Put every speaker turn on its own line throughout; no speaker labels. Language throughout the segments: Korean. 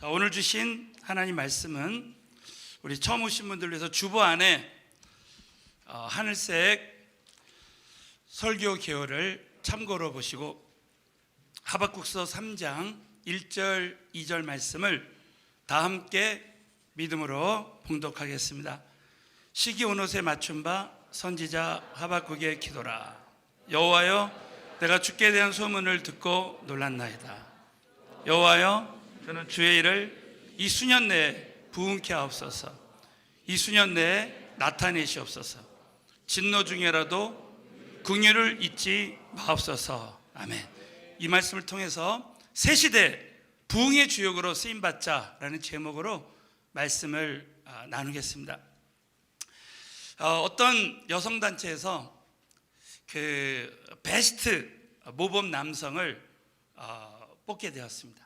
자, 오늘 주신 하나님 말씀은 우리 처음 오신 분들 위해서 주보 안에 하늘색 설교 개요를 참고로 보시고 하박국서 3장 1절 2절 말씀을 다 함께 믿음으로 봉독하겠습니다. 시기 온옷에 맞춘 바 선지자 하박국의 기도라. 여호와여, 내가 주께 대한 소문을 듣고 놀랐나이다. 여호와여, 저는 주의 일을 이 수년 내에 부응케 하옵소서. 이 수년 내에 나타내시옵소서. 진노 중에라도 긍휼을 잊지 마옵소서. 아멘. 이 말씀을 통해서 새 시대 부흥의 주역으로 쓰임받자라는 제목으로 말씀을 나누겠습니다. 어떤 여성단체에서 그 베스트 모범 남성을 뽑게 되었습니다.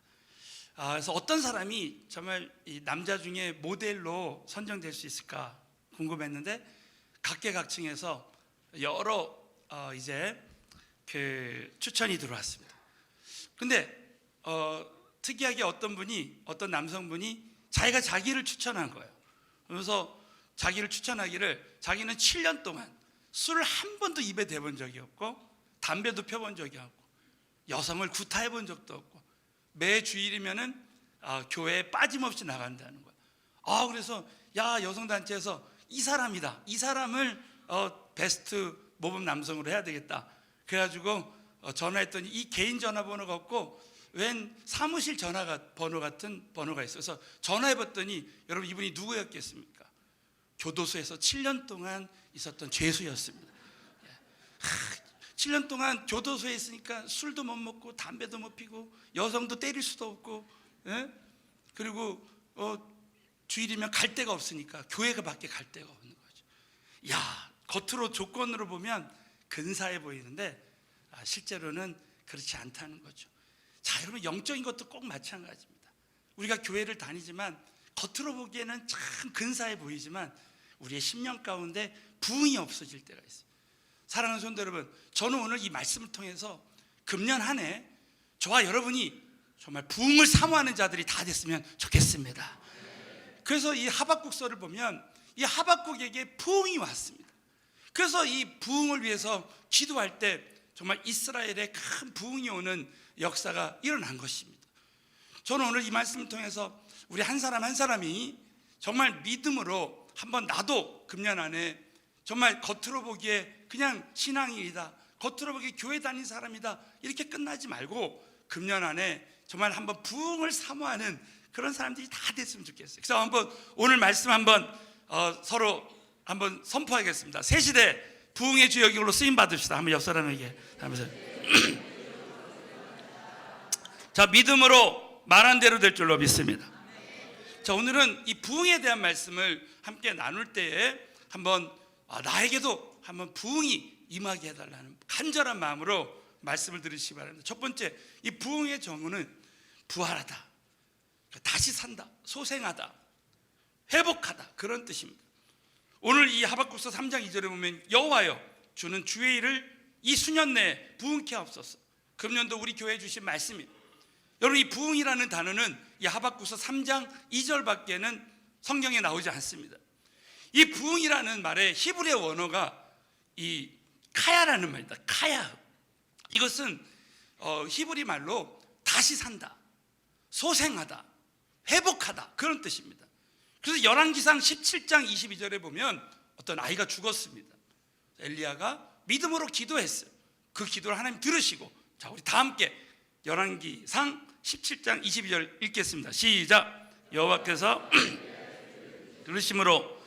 그래서 어떤 사람이 정말 이 남자 중에 모델로 선정될 수 있을까 궁금했는데 각계각층에서 여러 이제 그 추천이 들어왔습니다. 근데 특이하게 어떤 남성분이 자기가 자기를 추천한 거예요. 그래서 자기를 추천하기를 자기는 7년 동안 술을 한 번도 입에 대본 적이 없고 담배도 펴본 적이 없고 여성을 구타해 본 적도 없고 매 주일이면은 교회에 빠짐없이 나간다는 거야. 그래서 여성단체에서 이 사람이다. 이 사람을 베스트 모범 남성으로 해야 되겠다. 그래가지고 전화했더니 이 개인 전화번호가 없고 웬 사무실 번호 같은 번호가 있어서 전화해봤더니 여러분 이분이 누구였겠습니까? 교도소에서 7년 동안 있었던 죄수였습니다. 7년 동안 교도소에 있으니까 술도 못 먹고 담배도 못 피고 여성도 때릴 수도 없고, 그리고 주일이면 갈 데가 없으니까 교회가 밖에 갈 데가 없는 거죠. 겉으로 조건으로 보면 근사해 보이는데 실제로는 그렇지 않다는 거죠. 자, 여러분 영적인 것도 꼭 마찬가지입니다. 우리가 교회를 다니지만 겉으로 보기에는 참 근사해 보이지만 우리의 심령 가운데 부흥이 없어질 때가 있어요. 사랑하는 성도 여러분, 저는 오늘 이 말씀을 통해서 금년 한 해 저와 여러분이 정말 부흥을 사모하는 자들이 다 됐으면 좋겠습니다. 그래서 이 하박국서를 보면 이 하박국에게 부흥이 왔습니다. 그래서 이 부흥을 위해서 기도할 때 정말 이스라엘에 큰 부흥이 오는 역사가 일어난 것입니다. 저는 오늘 이 말씀을 통해서 우리 한 사람 한 사람이 정말 믿음으로 한번 나도 금년 안에 정말 겉으로 보기에 그냥 신앙인이다, 겉으로 보기에 교회 다닌 사람이다 이렇게 끝나지 말고 금년 안에 정말 한번 부흥을 사모하는 그런 사람들이 다 됐으면 좋겠어요. 그래서 한번 오늘 말씀 한번 서로 한번 선포하겠습니다. 새 시대 부흥의 주역으로 쓰임 받읍시다. 한번 옆 사람에게 하면서 자, 믿음으로 말한 대로 될 줄로 믿습니다. 자, 오늘은 이 부흥에 대한 말씀을 함께 나눌 때에 한번 나에게도 한번 부흥이 임하게 해달라는 간절한 마음으로 말씀을 들으시기 바랍니다. 첫 번째, 이 부흥의 정의는 부활하다, 다시 산다, 소생하다, 회복하다 그런 뜻입니다. 오늘 이 하박국서 3장 2절에 보면 여호와여, 주는 주의 일을 이 수년 내에 부흥케 하옵소서. 금년도 우리 교회에 주신 말씀입니다. 여러분, 이 부흥이라는 단어는 이 하박국서 3장 2절밖에는 성경에 나오지 않습니다. 이 부흥이라는 말의 히브리어 원어가 이 카야라는 말입니다. 카야. 이것은 히브리 말로 다시 산다, 소생하다, 회복하다 그런 뜻입니다. 그래서 열왕기상 17장 22절에 보면 어떤 아이가 죽었습니다. 엘리야가 믿음으로 기도했어요. 그 기도를 하나님 들으시고, 자, 우리 다 함께 열왕기상 17장 22절 읽겠습니다. 시작. 여호와께서 들으심으로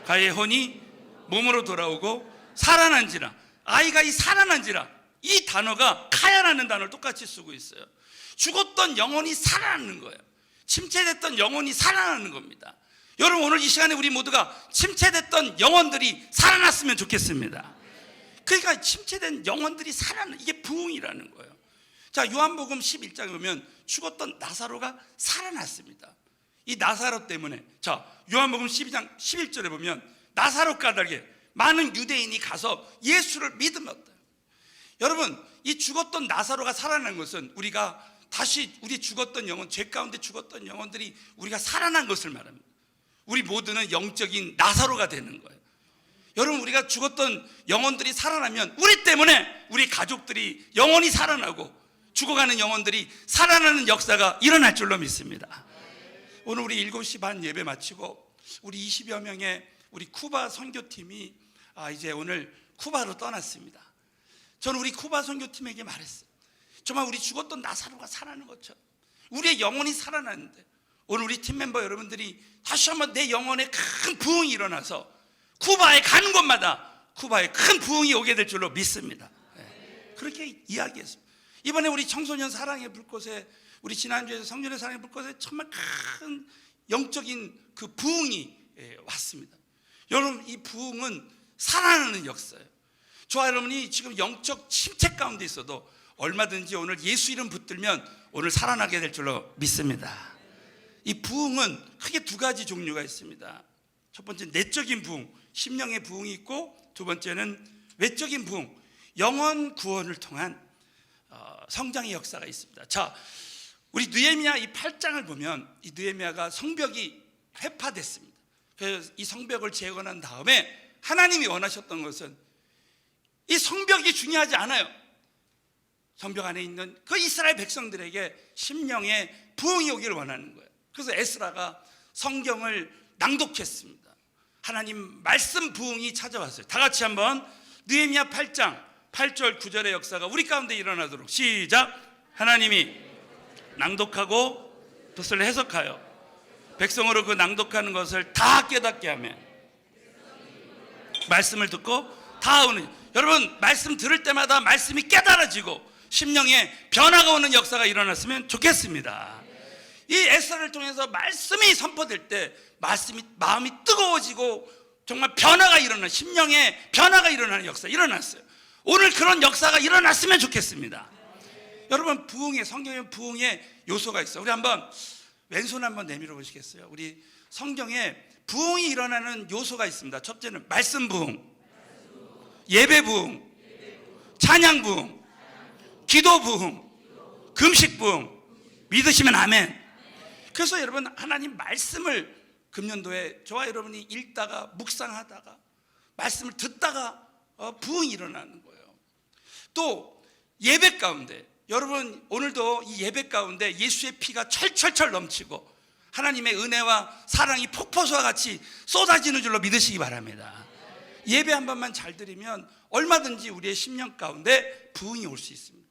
가의 혼이 몸으로 돌아오고 살아난지라. 아이가 이 살아난지라, 이 단어가 카야라는 단어를 똑같이 쓰고 있어요. 죽었던 영혼이 살아나는 거예요. 침체됐던 영혼이 살아나는 겁니다. 여러분, 오늘 이 시간에 우리 모두가 침체됐던 영혼들이 살아났으면 좋겠습니다. 그러니까 침체된 영혼들이 살아나는, 이게 부흥이라는 거예요. 자, 요한복음 11장에 보면 죽었던 나사로가 살아났습니다. 이 나사로 때문에, 자, 요한복음 12장 11절에 보면 나사로 까닭에 많은 유대인이 가서 예수를 믿음었다. 여러분, 이 죽었던 나사로가 살아난 것은 우리가 다시 우리 죽었던 영혼, 죄 가운데 죽었던 영혼들이 우리가 살아난 것을 말합니다. 우리 모두는 영적인 나사로가 되는 거예요. 여러분, 우리가 죽었던 영혼들이 살아나면 우리 때문에 우리 가족들이 영혼이 살아나고 죽어가는 영혼들이 살아나는 역사가 일어날 줄로 믿습니다. 오늘 우리 7시 반 예배 마치고 우리 20여 명의 우리 쿠바 선교팀이 이제 오늘 쿠바로 떠났습니다. 저는 우리 쿠바 선교팀에게 말했어요. 정말 우리 죽었던 나사로가 살아나는 것처럼 우리의 영혼이 살아나는데, 오늘 우리 팀 멤버 여러분들이 다시 한번 내 영혼에 큰 부흥이 일어나서 쿠바에 가는 곳마다 쿠바에 큰 부흥이 오게 될 줄로 믿습니다. 그렇게 이야기했습니다. 이번에 우리 청소년 사랑의 불꽃에, 우리 지난주에 성전의 사랑의 불꽃에 정말 큰 영적인 그 부흥이 왔습니다. 여러분, 이 부흥은 살아나는 역사예요. 저와 여러분이 지금 영적 침체 가운데 있어도 얼마든지 오늘 예수 이름 붙들면 오늘 살아나게 될 줄로 믿습니다. 이 부흥은 크게 두 가지 종류가 있습니다. 첫 번째는 내적인 부흥, 심령의 부흥이 있고, 두 번째는 외적인 부흥, 영혼 구원을 통한 성장의 역사가 있습니다. 자, 우리 느헤미야 이 8장을 보면 이 느헤미야가 성벽이 회파됐습니다. 그래서 이 성벽을 재건한 다음에 하나님이 원하셨던 것은 이 성벽이 중요하지 않아요. 성벽 안에 있는 그 이스라엘 백성들에게 심령의 부흥이 오기를 원하는 거예요. 그래서 에스라가 성경을 낭독했습니다. 하나님 말씀 부흥이 찾아왔어요. 다 같이 한번 느헤미야 8장 8절 9절의 역사가 우리 가운데 일어나도록 시작. 하나님이 낭독하고 뜻을 해석하여 백성으로 그 낭독하는 것을 다 깨닫게 하며 말씀을 듣고 다 오는, 여러분 말씀 들을 때마다 말씀이 깨달아지고 심령에 변화가 오는 역사가 일어났으면 좋겠습니다. 이 에스라를 통해서 말씀이 선포될 때 마음이 뜨거워지고 정말 변화가 일어나, 심령에 변화가 일어나는 역사 일어났어요. 오늘 그런 역사가 일어났으면 좋겠습니다. 여러분, 부흥의, 성경에 부흥의 요소가 있어요. 우리 한번 왼손 한번 내밀어 보시겠어요? 우리 성경에 부흥이 일어나는 요소가 있습니다. 첫째는 말씀 부흥, 예배 부흥, 찬양 부흥, 기도 부흥, 금식 부흥. 믿으시면 아멘. 그래서 여러분, 하나님 말씀을 금년도에 저와 여러분이 읽다가 묵상하다가 말씀을 듣다가 부흥이 일어나는 거예요. 또 예배 가운데, 여러분 오늘도 이 예배 가운데 예수의 피가 철철철 넘치고 하나님의 은혜와 사랑이 폭포수와 같이 쏟아지는 줄로 믿으시기 바랍니다. 예배 한 번만 잘 드리면 얼마든지 우리의 심령 가운데 부흥이 올 수 있습니다.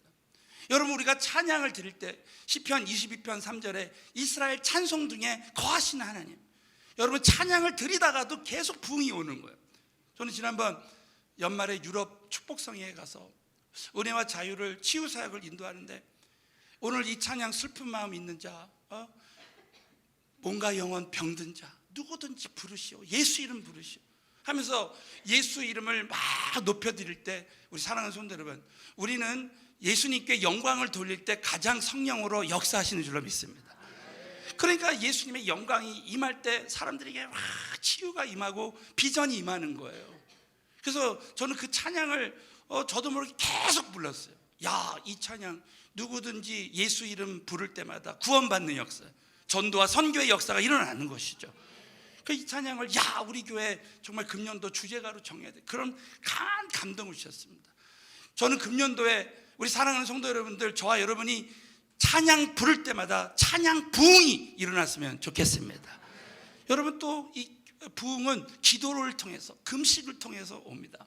여러분, 우리가 찬양을 드릴 때 시편 22편 3절에 이스라엘 찬송 중에 거하시는 하나님, 여러분 찬양을 드리다가도 계속 부흥이 오는 거예요. 저는 지난번 연말에 유럽 축복성회에 가서 은혜와 자유를 치유 사역을 인도하는데, 오늘 이 찬양 슬픈 마음 있는 자, 몸과 영혼 병든 자 누구든지 부르시오, 예수 이름 부르시오 하면서 예수 이름을 막 높여드릴 때, 우리 사랑하는 성도 여러분, 우리는 예수님께 영광을 돌릴 때 가장 성령으로 역사하시는 줄로 믿습니다. 그러니까 예수님의 영광이 임할 때 사람들에게 막 치유가 임하고 비전이 임하는 거예요. 그래서 저는 그 찬양을 저도 모르게 계속 불렀어요. 야, 이 찬양 누구든지 예수 이름 부를 때마다 구원받는 역사, 전도와 선교의 역사가 일어나는 것이죠. 이 찬양을 우리 교회 정말 금년도 주제가로 정해야 돼, 그런 강한 감동을 주셨습니다. 저는 금년도에 우리 사랑하는 성도 여러분들, 저와 여러분이 찬양 부를 때마다 찬양 부흥이 일어났으면 좋겠습니다. 여러분, 또 이 부흥은 기도를 통해서, 금식을 통해서 옵니다.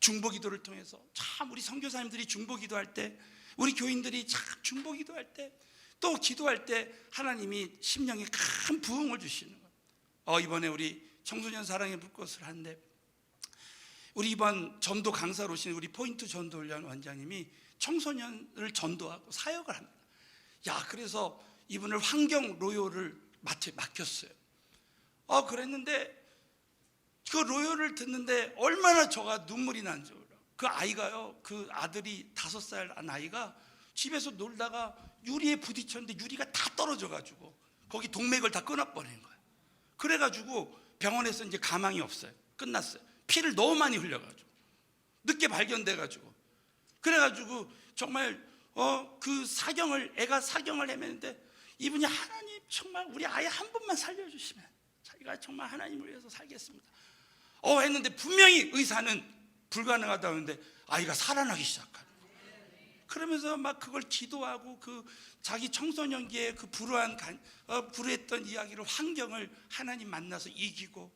중보기도를 통해서, 참 우리 선교사님들이 중보기도할 때, 우리 교인들이 참 중보기도할 때, 또 기도할 때 하나님이 심령에 큰 부흥을 주시는 거예요. 이번에 우리 청소년 사랑의 불꽃을 하는데, 우리 이번 전도 강사로 오신 우리 포인트 전도훈련 원장님이 청소년을 전도하고 사역을 합니다. 그래서 이분을 환경 로요를 맡겼어요. 그랬는데 그 로요를 듣는데 얼마나 저가 눈물이 난지 몰라. 그 아이가요, 그 아들이 5살 난 아이가 집에서 놀다가 유리에 부딪혔는데 유리가 다 떨어져가지고 거기 동맥을 다 끊어버린 거예요. 그래가지고 병원에서 이제 가망이 없어요. 끝났어요. 피를 너무 많이 흘려가지고 늦게 발견돼가지고, 그래가지고 정말 그 사경을, 애가 사경을 헤매는데 이분이 하나님 정말 우리 아이 한 번만 살려주시면 자기가 정말 하나님을 위해서 살겠습니다 했는데 분명히 의사는 불가능하다고 했는데 아이가 살아나기 시작하는 거예요. 그러면서 막 그걸 기도하고 그 자기 청소년기에 그 불우했던 이야기를, 환경을 하나님 만나서 이기고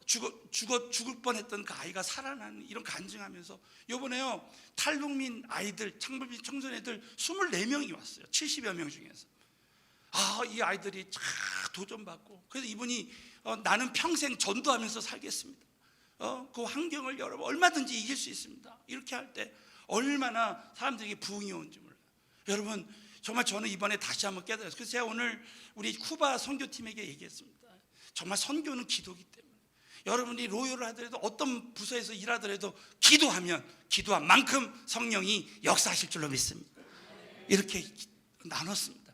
죽을 뻔했던 그 아이가 살아나는 이런 간증하면서, 요번에요 탈북민 아이들, 창북민 청소년들 24명이 왔어요. 70여 명 중에서. 이 아이들이 쫙 도전받고, 그래서 이분이 나는 평생 전도하면서 살겠습니다. 그 환경을 여러분 얼마든지 이길 수 있습니다. 이렇게 할 때 얼마나 사람들에게 부흥이 오는지 몰라요. 여러분 정말 저는 이번에 다시 한번 깨달았어요. 그래서 제가 오늘 우리 쿠바 선교팀에게 얘기했습니다. 정말 선교는 기도기 때문에 여러분이 로요를 하더라도 어떤 부서에서 일하더라도 기도하면 기도한 만큼 성령이 역사하실 줄로 믿습니다. 이렇게 나눴습니다.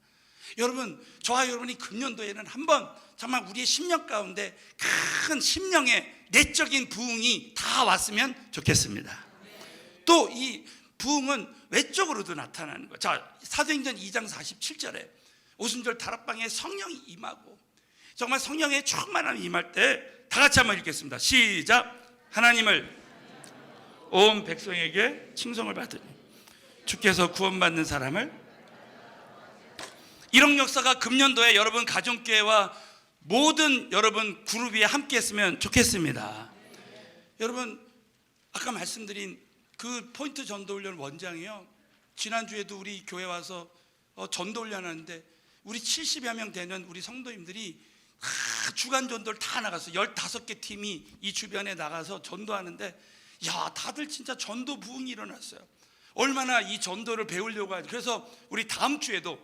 여러분 저와 여러분이 금년도에는 한번 정말 우리의 심령 가운데 큰 심령의 내적인 부흥이 다 왔으면 좋겠습니다. 또 이 부흥은 외적으로도 나타나는 거예요. 자, 사도행전 2장 47절에 오순절 다락방에 성령이 임하고 정말 성령의 충만함이 임할 때 다 같이 한번 읽겠습니다. 시작. 하나님을 온 백성에게 칭송을 받으니 주께서 구원받는 사람을, 이런 역사가 금년도에 여러분 가정교회와 모든 여러분 그룹이 함께 했으면 좋겠습니다. 여러분 아까 말씀드린 그 포인트 전도훈련 원장이요, 지난주에도 우리 교회 와서 전도훈련 하는데 우리 70여 명 되는 우리 성도님들이 주간 전도를 다 나가서 15개 팀이 이 주변에 나가서 전도하는데, 야 다들 진짜 전도 부흥이 일어났어요. 얼마나 이 전도를 배우려고 하죠. 그래서 우리 다음 주에도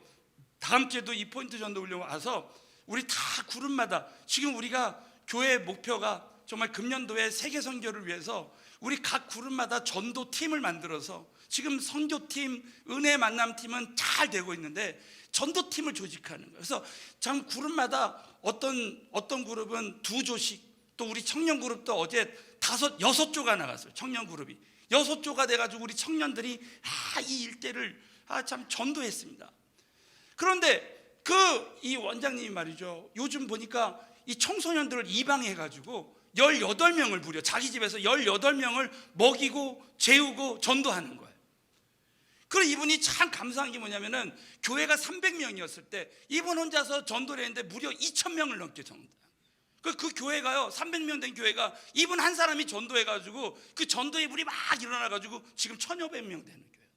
이 포인트 전도 훈련 와서 우리 다 그룹마다, 지금 우리가 교회 목표가 정말 금년도에 세계 선교를 위해서 우리 각 그룹마다 전도 팀을 만들어서 지금 선교팀, 은혜 만남팀은 잘 되고 있는데 전도팀을 조직하는 거예요. 그래서 참 그룹마다 어떤 그룹은 2조씩, 또 우리 청년 그룹도 어제 6조가 나갔어요. 청년 그룹이 6조가 돼가지고 우리 청년들이 이 일대를 참 전도했습니다. 그런데 이 원장님이 말이죠, 요즘 보니까 이 청소년들을 입양해가지고 18명을 무려 자기 집에서 18명을 먹이고 재우고 전도하는 거예요. 그리고 이분이 참 감사한 게 뭐냐면은 교회가 300명이었을 때 이분 혼자서 전도를 했는데 무려 2000명을 넘게 전도. 그 교회가요, 300명 된 교회가 이분 한 사람이 전도해가지고 그 전도의 불이 막 일어나가지고 지금 1500명 되는 교회.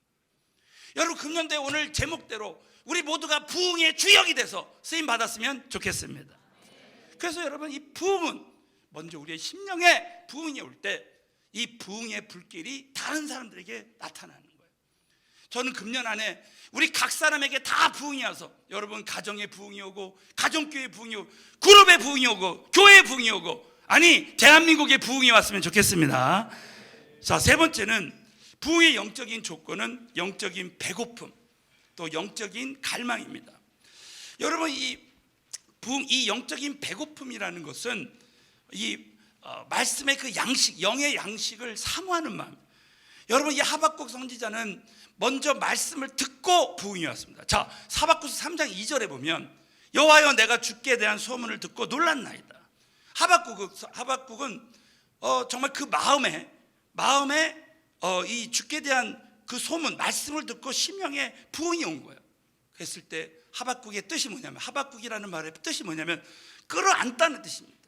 여러분 금년도에 오늘 제목대로 우리 모두가 부흥의 주역이 돼서 쓰임 받았으면 좋겠습니다. 그래서 여러분 이 부흥은 먼저 우리의 심령에 부흥이 올 때 이 부흥의 불길이 다른 사람들에게 나타나는 거예요. 저는 금년 안에 우리 각 사람에게 다 부흥이 와서, 여러분 가정의 부흥이 오고, 가정교회 부흥이 오고, 그룹의 부흥이 오고, 교회의 부흥이 오고, 아니 대한민국의 부흥이 왔으면 좋겠습니다. 자, 세 번째는 부흥의 영적인 조건은 영적인 배고픔, 또 영적인 갈망입니다. 여러분 이 부흥, 이 영적인 배고픔이라는 것은 이 말씀의 그 양식, 영의 양식을 사모하는 마음. 여러분 이 하박국 선지자는 먼저 말씀을 듣고 부흥이 왔습니다. 자, 하박국서 3장 2절에 보면 여호와여 내가 주께 대한 소문을 듣고 놀랐나이다. 하박국은 정말 그 마음에 이 주께 대한 그 소문, 말씀을 듣고 심령에 부흥이 온 거예요. 그랬을 때 하박국의 뜻이 뭐냐면, 하박국이라는 말의 뜻이 뭐냐면 끌어안다는 뜻입니다.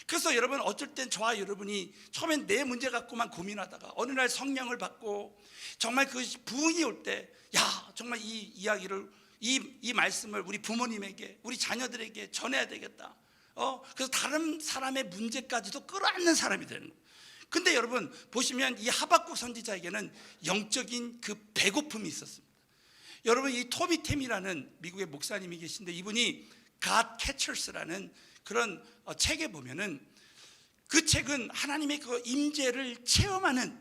그래서 여러분 어쩔 땐 저와 여러분이 처음엔 내 문제 갖고만 고민하다가 어느 날 성령을 받고 정말 그 부흥이 올 때, 야 정말 이 이야기를, 이 말씀을 우리 부모님에게, 우리 자녀들에게 전해야 되겠다. 그래서 다른 사람의 문제까지도 끌어안는 사람이 되는 거예요. 근데 여러분 보시면 이 하박국 선지자에게는 영적인 그 배고픔이 있었습니다. 여러분 이 토미 템이라는 미국의 목사님이 계신데, 이분이 God Catchers라는 그런 책에 보면은, 그 책은 하나님의 그 임재를 체험하는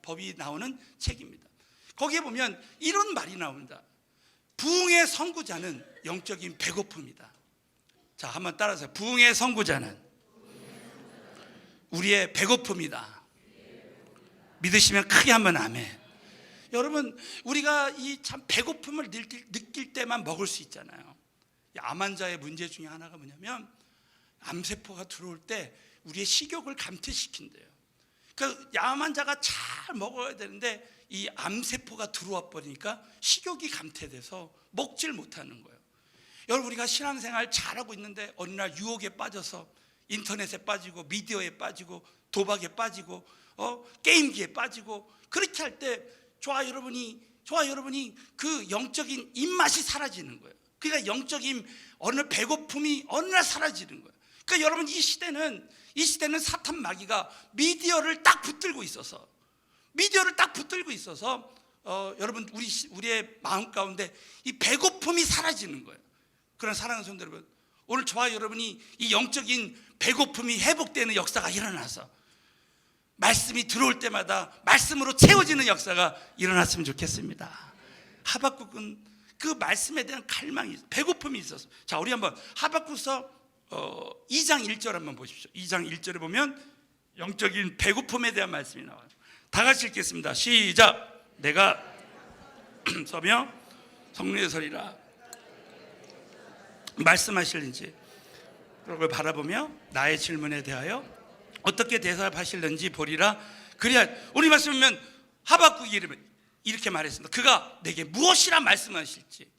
법이 나오는 책입니다. 거기에 보면 이런 말이 나옵니다. 부흥의 선구자는 영적인 배고픔이다. 자, 한번 따라서 부흥의 선구자는 우리의 배고픔이다. 믿으시면 크게 한번 아멘. 여러분, 우리가 이 참 배고픔을 느낄 때만 먹을 수 있잖아요. 이 암 환자의 문제 중에 하나가 뭐냐면, 암세포가 들어올 때 우리의 식욕을 감퇴시킨대요. 그러니까 암 환자가 잘 먹어야 되는데 이 암세포가 들어와 버리니까 식욕이 감퇴돼서 먹질 못하는 거예요. 여러분, 우리가 신앙생활 잘하고 있는데 어느 날 유혹에 빠져서 인터넷에 빠지고 미디어에 빠지고 도박에 빠지고 게임기에 빠지고 그렇게 할 때 저와 여러분이 그 영적인 입맛이 사라지는 거예요. 그러니까 영적인 어느 배고픔이 어느 날 사라지는 거예요. 그러니까 여러분, 이 시대는 사탄 마귀가 미디어를 딱 붙들고 있어서 여러분, 우리의 마음 가운데 이 배고픔이 사라지는 거예요. 그런 사랑하는 성도 여러분, 오늘 저와 여러분이 이 영적인 배고픔이 회복되는 역사가 일어나서 말씀이 들어올 때마다 말씀으로 채워지는 역사가 일어났으면 좋겠습니다. 하박국은 그 말씀에 대한 갈망이, 배고픔이 있었어요. 자, 우리 한번 하박국서 2장 1절 한번 보십시오. 2장 1절에 보면 영적인 배고픔에 대한 말씀이 나와요. 다 같이 읽겠습니다. 시작. 내가 서며 성령의 서리라 말씀하실는지 그걸 바라보며 나의 질문에 대하여 어떻게 대답하실는지 보리라. 그래야 우리 말씀하면 하박국이 이렇게 말했습니다. 그가 내게 무엇이라 말씀하실지.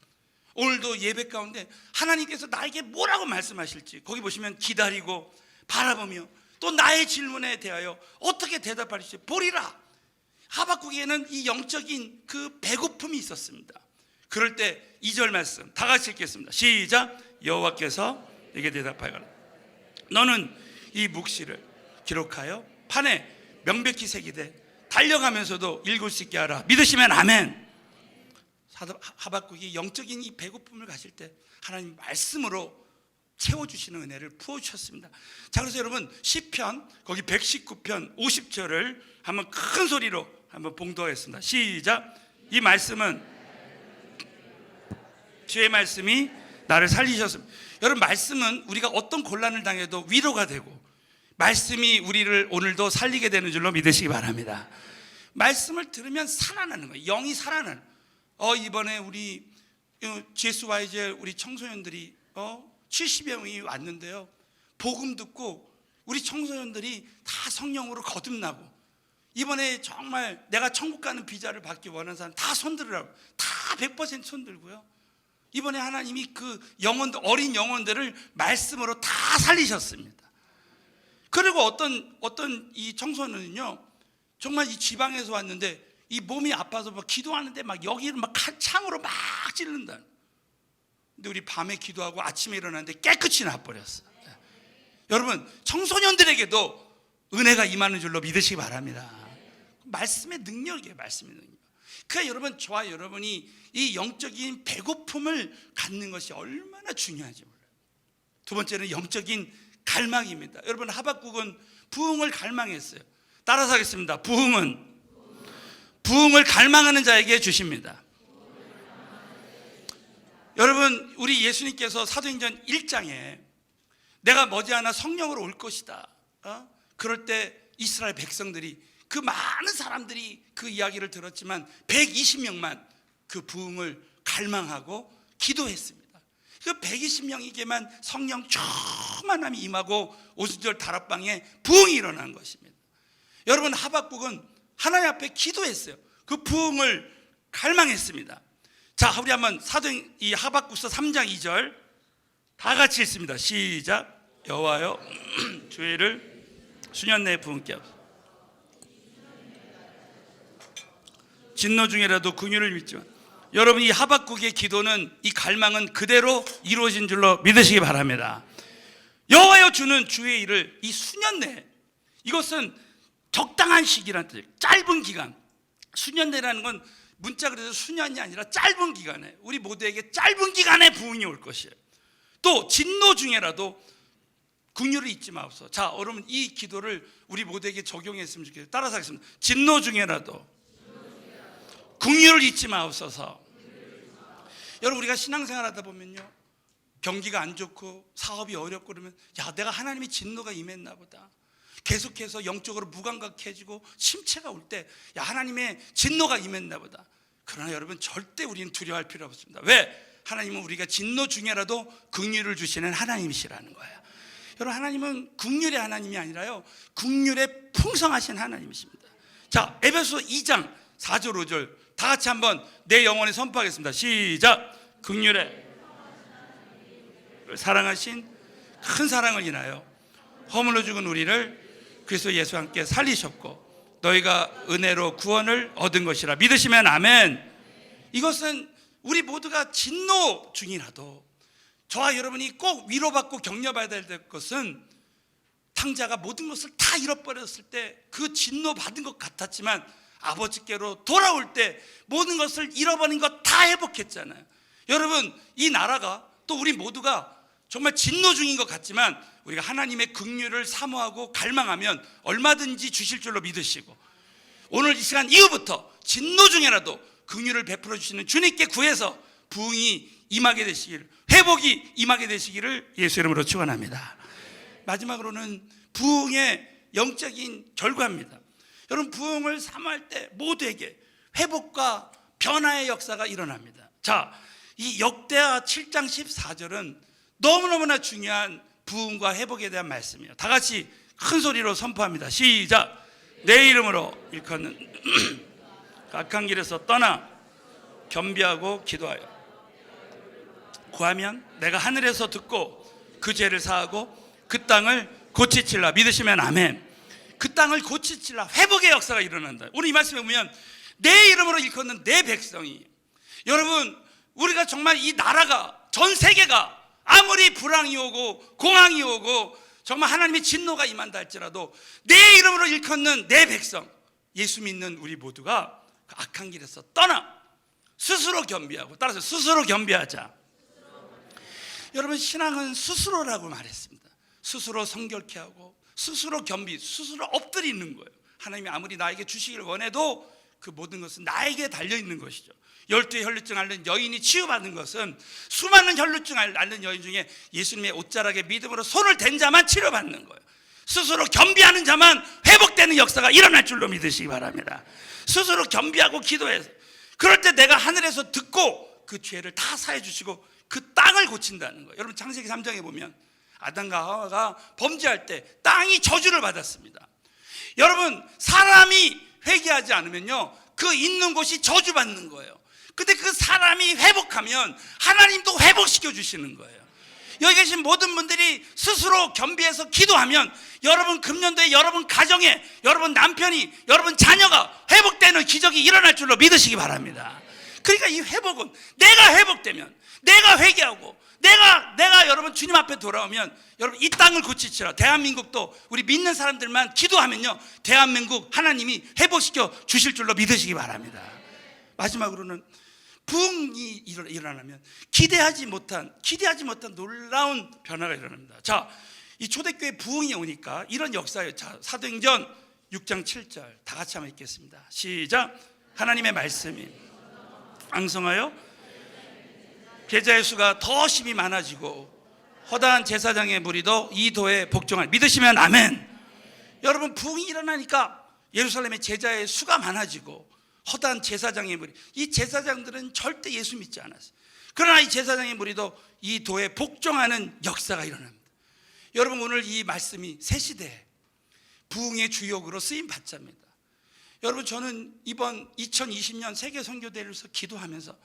오늘도 예배 가운데 하나님께서 나에게 뭐라고 말씀하실지 거기 보시면 기다리고 바라보며 또 나의 질문에 대하여 어떻게 대답하실지 보리라. 하박국에는 이 영적인 그 배고픔이 있었습니다. 그럴 때 2절 말씀 다 같이 읽겠습니다. 시작. 여호와께서 내게 대답하여라. 너는 이 묵시를 기록하여 판에 명백히 새기되 달려가면서도 읽을 수 있게 하라. 믿으시면 아멘. 하박국이 영적인 이 배고픔을 가질 때 하나님 말씀으로 채워주시는 은혜를 부어주셨습니다. 자, 그래서 여러분 시편 거기 119편 50절을 한번 큰 소리로 한번 봉독하겠습니다. 시작. 이 말씀은 주의 말씀이 나를 살리셨습니다. 여러분, 말씀은 우리가 어떤 곤란을 당해도 위로가 되고 말씀이 우리를 오늘도 살리게 되는 줄로 믿으시기 바랍니다. 말씀을 들으면 살아나는 거예요. 영이 살아나는. 이번에 우리 GSYJ 우리 청소년들이 70여 명이 왔는데요. 복음 듣고 우리 청소년들이 다 성령으로 거듭나고 이번에 정말 내가 천국 가는 비자를 받기 원하는 사람 다 손들으라고. 다 100% 손들고요. 이번에 하나님이 그 영혼들, 어린 영혼들을 말씀으로 다 살리셨습니다. 그리고 어떤 이 청소년은요, 정말 이 지방에서 왔는데 이 몸이 아파서 막 기도하는데 막 여기를 막 창으로 막 찌른다. 근데 우리 밤에 기도하고 아침에 일어났는데 깨끗이 나버렸어. 여러분, 청소년들에게도 은혜가 임하는 줄로 믿으시기 바랍니다. 말씀의 능력이에요. 말씀의 능력. 그러니까 여러분, 저와 여러분이 이 영적인 배고픔을 갖는 것이 얼마나 중요한지 몰라요. 두 번째는 영적인 갈망입니다. 여러분, 하박국은 부흥을 갈망했어요. 따라서 하겠습니다. 부흥을 갈망하는 자에게 주십니다. 여러분, 우리 예수님께서 사도행전 1장에 내가 머지않아 성령으로 올 것이다. 그럴 때 이스라엘 백성들이 그 많은 사람들이 그 이야기를 들었지만 120명만 그 부흥을 갈망하고 기도했습니다. 그 120명에게만 성령 충만함이 임하고 오순절 다락방에 부흥이 일어난 것입니다. 여러분, 하박국은 하나님 앞에 기도했어요. 그 부흥을 갈망했습니다. 자, 우리 한번 이 하박국서 3장 2절 다 같이 읽습니다. 시작. 여호와여 주의 일을 수년 내에 부흥케 하소서. 진노 중에라도 긍휼을 믿지만. 여러분, 이 하박국의 기도는, 이 갈망은 그대로 이루어진 줄로 믿으시기 바랍니다. 여호와여 주는 주의 일을 이 수년 내에, 이것은 적당한 시기라는 뜻이에요. 짧은 기간. 수년 내라는 건 문자 그래서 수년이 아니라 짧은 기간에, 우리 모두에게 짧은 기간에 부흥이 올 것이에요. 또 진노 중에라도 긍휼을 잊지 마옵소서. 자, 여러분, 이 기도를 우리 모두에게 적용했으면 좋겠어요. 따라서 하겠습니다. 진노 중에라도 긍휼을 잊지 마옵소서. 여러분, 우리가 신앙생활 하다 보면요, 경기가 안 좋고 사업이 어렵고 그러면 야, 내가 하나님의 진노가 임했나 보다. 계속해서 영적으로 무감각해지고 침체가 올 때 야, 하나님의 진노가 임했나 보다. 그러나 여러분, 절대 우리는 두려워할 필요 없습니다. 왜? 하나님은 우리가 진노 중에라도 긍휼을 주시는 하나님이시라는 거예요. 여러분, 하나님은 긍휼의 하나님이 아니라요, 긍휼에 풍성하신 하나님이십니다. 자, 에베소 2장 4절 5절 다 같이 한번 내 영혼에 선포하겠습니다. 시작. 긍휼에 사랑하신 큰 사랑을 인하여 허물로 죽은 우리를 그리스도 예수와 함께 살리셨고 너희가 은혜로 구원을 얻은 것이라 믿으시면 아멘. 이것은 우리 모두가 진노 중이라도 저와 여러분이 꼭 위로받고 격려받아야 될 것은, 탕자가 모든 것을 다 잃어버렸을 때 그 진노 받은 것 같았지만 아버지께로 돌아올 때 모든 것을 잃어버린 것 다 회복했잖아요. 여러분, 이 나라가 또 우리 모두가 정말 진노 중인 것 같지만 우리가 하나님의 긍휼을 사모하고 갈망하면 얼마든지 주실 줄로 믿으시고, 오늘 이 시간 이후부터 진노 중에라도 긍휼을 베풀어 주시는 주님께 구해서 부흥이 임하게 되시기를, 회복이 임하게 되시기를 예수 이름으로 축원합니다. 마지막으로는 부흥의 영적인 결과입니다. 여러분, 부흥을 사모할 때 모두에게 회복과 변화의 역사가 일어납니다. 자, 이 역대하 7장 14절은 너무너무나 중요한 부흥과 회복에 대한 말씀이에요. 다 같이 큰 소리로 선포합니다. 시작. 내 이름으로 일컫는 악한 길에서 떠나 겸비하고 기도하여 구하면 내가 하늘에서 듣고 그 죄를 사하고 그 땅을 고치칠라. 믿으시면 아멘. 그 땅을 고치칠라. 회복의 역사가 일어난다. 오늘 이 말씀에 보면 내 이름으로 일컫는 내 백성이, 여러분, 우리가 정말 이 나라가, 전 세계가 아무리 불황이 오고 공황이 오고 정말 하나님의 진노가 임한다 할지라도 내 이름으로 일컫는 내 백성, 예수 믿는 우리 모두가 그 악한 길에서 떠나 스스로 겸비하고, 따라서 스스로 겸비하자. 여러분, 신앙은 스스로라고 말했습니다. 스스로 성결케 하고 스스로 겸비, 스스로 엎드리는 거예요. 하나님이 아무리 나에게 주시기를 원해도 그 모든 것은 나에게 달려있는 것이죠. 12의 혈루증 앓는 여인이 치유받는 것은 수많은 혈루증 앓는 여인 중에 예수님의 옷자락에 믿음으로 손을 댄 자만 치료받는 거예요. 스스로 겸비하는 자만 회복되는 역사가 일어날 줄로 믿으시기 바랍니다. 스스로 겸비하고 기도해서, 그럴 때 내가 하늘에서 듣고 그 죄를 다 사해 주시고 그 땅을 고친다는 거예요. 여러분, 창세기 3장에 보면 아담과 하와가 범죄할 때 땅이 저주를 받았습니다. 여러분, 사람이 회개하지 않으면요, 그 있는 곳이 저주받는 거예요. 근데 그 사람이 회복하면 하나님도 회복시켜 주시는 거예요. 여기 계신 모든 분들이 스스로 겸비해서 기도하면 여러분 금년도에 여러분 가정에 여러분 남편이, 여러분 자녀가 회복되는 기적이 일어날 줄로 믿으시기 바랍니다. 그러니까 이 회복은 내가 회복되면, 내가 회개하고 내가 여러분 주님 앞에 돌아오면 여러분 이 땅을 고치시라. 대한민국도 우리 믿는 사람들만 기도하면요, 대한민국 하나님이 회복시켜 주실 줄로 믿으시기 바랍니다. 마지막으로는 부흥이 일어나면 기대하지 못한 놀라운 변화가 일어납니다. 자, 이 초대교회 부흥이 오니까 이런 역사예요. 자, 사도행전 6장 7절 다 같이 한번 읽겠습니다. 시작. 하나님의 말씀이 앙성하여 제자의 수가 더 심히 많아지고 허다한 제사장의 무리도 이 도에 복종하니. 믿으시면 아멘. 여러분, 부흥이 일어나니까 예루살렘의 제자의 수가 많아지고 허다한 제사장의 무리, 이 제사장들은 절대 예수 믿지 않았어요. 그러나 이 제사장의 무리도 이 도에 복종하는 역사가 일어납니다. 여러분, 오늘 이 말씀이 새 시대에 부흥의 주역으로 쓰임 받자입니다. 여러분, 저는 이번 2020년 세계 선교대회에서 기도하면서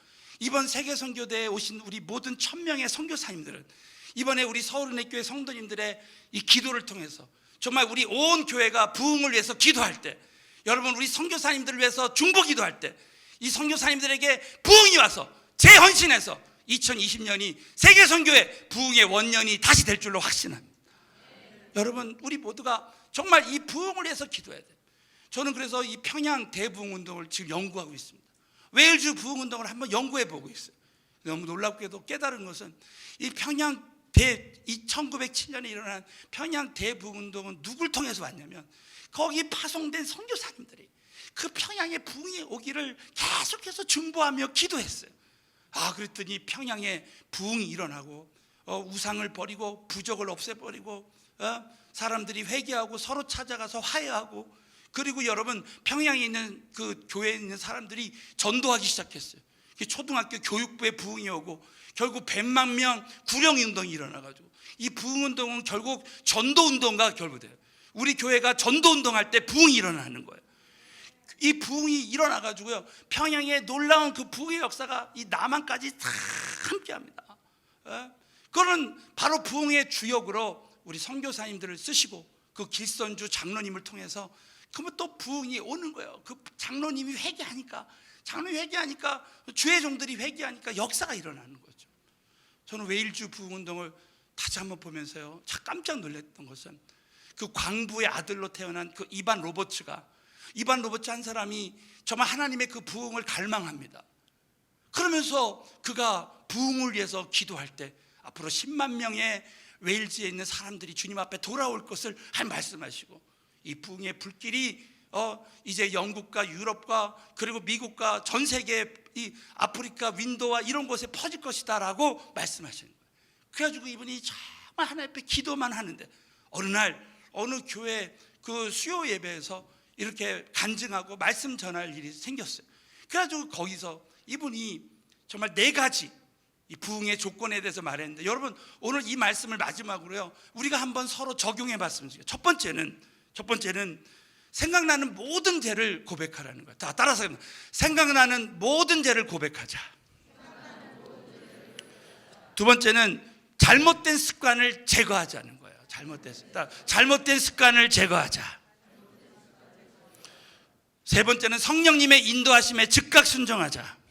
이번 세계 선교대회에 오신 우리 모든 1000명의 선교사님들은 이번에 우리 서울은혜교회 성도님들의 이 기도를 통해서 정말 우리 온 교회가 부흥을 위해서 기도할 때, 여러분 우리 선교사님들을 위해서 중보 기도할 때 이 선교사님들에게 부흥이 와서 재헌신해서 2020년이 세계 선교의 부흥의 원년이 다시 될 줄로 확신합니다. 여러분, 우리 모두가 정말 이 부흥을 위해서 기도해야 돼요. 저는 그래서 이 평양 대부흥운동을 지금 연구하고 있습니다. 웨일즈 부흥운동을 한번 연구해 보고 있어요. 너무 놀랍게도 깨달은 것은 이 평양 1907년에 일어난 평양 대부흥운동은 누굴 통해서 왔냐면 거기 파송된 선교사님들이 그 평양에 부흥이 오기를 계속해서 중보하며 기도했어요. 그랬더니 평양에 부흥이 일어나고 우상을 버리고 부적을 없애버리고 사람들이 회개하고 서로 찾아가서 화해하고, 그리고 여러분 평양에 있는 그 교회에 있는 사람들이 전도하기 시작했어요. 초등학교 교육부의 부흥이 오고 결국 100만 명 구령운동이 일어나가지고 이 부흥운동은 결국 전도운동과 결부돼요. 우리 교회가 전도운동할 때 부흥이 일어나는 거예요. 이 부흥이 일어나가지고요, 평양의 놀라운 그 부흥의 역사가 이 남한까지 다 함께합니다. 그거는 바로 부흥의 주역으로 우리 선교사님들을 쓰시고 그 길선주 장로님을 통해서 그러면 또 부흥이 오는 거예요. 그 장로님이 회개하니까, 장로님이 회개하니까, 주의 종들이 회개하니까 역사가 일어나는 거죠. 저는 웨일주 부흥운동을 다시 한번 보면서요, 참 깜짝 놀랐던 것은 그 광부의 아들로 태어난 그 이반 로버츠 한 사람이 정말 하나님의 그 부흥을 갈망합니다. 그러면서 그가 부흥을 위해서 기도할 때 앞으로 10만 명의 웨일즈에 있는 사람들이 주님 앞에 돌아올 것을 말씀하시고, 이 부흥의 불길이 이제 영국과 유럽과 그리고 미국과 전 세계 이 아프리카 윈도와 이런 곳에 퍼질 것이다 라고 말씀하시는 거예요. 그래가지고 이분이 정말 하나님 앞에 기도만 하는데 어느 날 어느 교회 그 수요 예배에서 이렇게 간증하고 말씀 전할 일이 생겼어요. 그래가지고 거기서 이분이 정말 4가지 이 부흥의 조건에 대해서 말했는데, 여러분 오늘 이 말씀을 마지막으로요 우리가 한번 서로 적용해 봤으면 좋겠어요. 첫 번째는 생각나는 모든 죄를 고백하라는 거예요. 다 따라서 생각나는 모든 죄를 고백하자. 두 번째는 잘못된 습관을 제거하자는 거예요. 잘못된 습관을 제거하자. 세 번째는 성령님의 인도하심에 즉각 순종하자.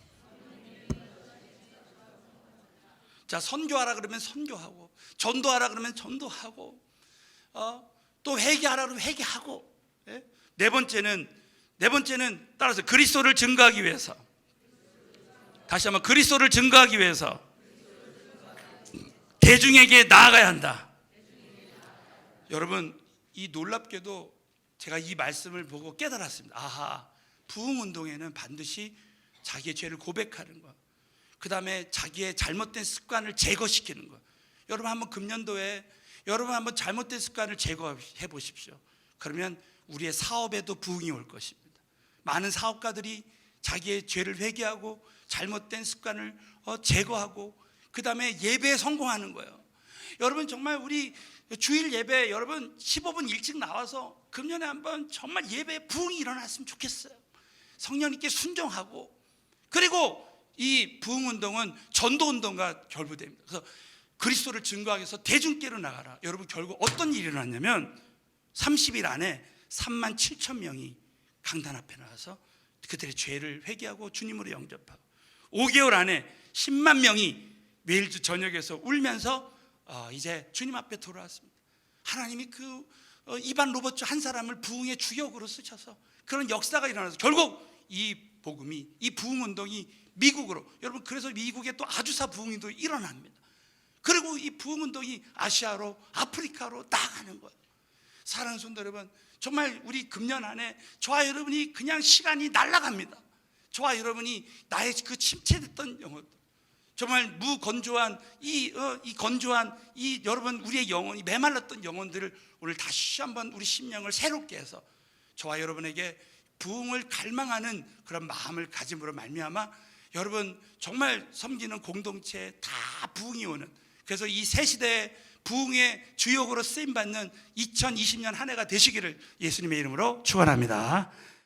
자, 선교하라 그러면 선교하고, 전도하라 그러면 전도하고, 또 회개하라 그러면 회개하고. 예? 네 번째는 따라서 그리스도를 증거하기 위해서, 다시 한번 그리스도를 증거하기 위해서 대중에게 나아가야 한다. 여러분, 이 놀랍게도 제가 이 말씀을 보고 깨달았습니다. 아하, 부흥운동에는 반드시 자기의 죄를 고백하는 것, 그 다음에 자기의 잘못된 습관을 제거시키는 것. 여러분 한번 금년도에 여러분 한번 잘못된 습관을 제거해 보십시오. 그러면 우리의 사업에도 부흥이 올 것입니다. 많은 사업가들이 자기의 죄를 회개하고 잘못된 습관을 제거하고 그 다음에 예배에 성공하는 거예요. 여러분 정말 우리 주일 예배 여러분 15분 일찍 나와서 금년에 한번 정말 예배에 부흥이 일어났으면 좋겠어요. 성령님께 순종하고, 그리고 이 부흥운동은 전도운동과 결부됩니다. 그래서 그리스도를 증거하기 위해서 대중께로 나가라. 여러분 결국 어떤 일이 일어났냐면 30일 안에 3만 7천 명이 강단 앞에 나와서 그들의 죄를 회개하고 주님으로 영접하고, 5개월 안에 10만 명이 웨일즈 전역에서 울면서 이제 주님 앞에 돌아왔습니다. 하나님이 그 이반 로버츠 한 사람을 부흥의 주역으로 쓰셔서 그런 역사가 일어나서 결국 이 복음이, 이 부흥운동이 미국으로, 여러분 그래서 미국에 또 아주사 부흥도 일어납니다. 그리고 이 부흥운동이 아시아로, 아프리카로 나가는 거예요. 사랑하는 성도 여러분, 정말 우리 금년 안에 저와 여러분이 그냥 시간이 날아갑니다. 저와 여러분이 나의 그 침체됐던 영혼들, 정말 무건조한 이 건조한 이 여러분 우리의 영혼이 메말랐던 영혼들을 오늘 다시 한번 우리 심령을 새롭게 해서 저와 여러분에게 부흥을 갈망하는 그런 마음을 가짐으로 말미암아 여러분 정말 섬기는 공동체에 다 부흥이 오는, 그래서 이 새 시대의 부흥의 주역으로 쓰임받는 2020년 한 해가 되시기를 예수님의 이름으로 축원합니다.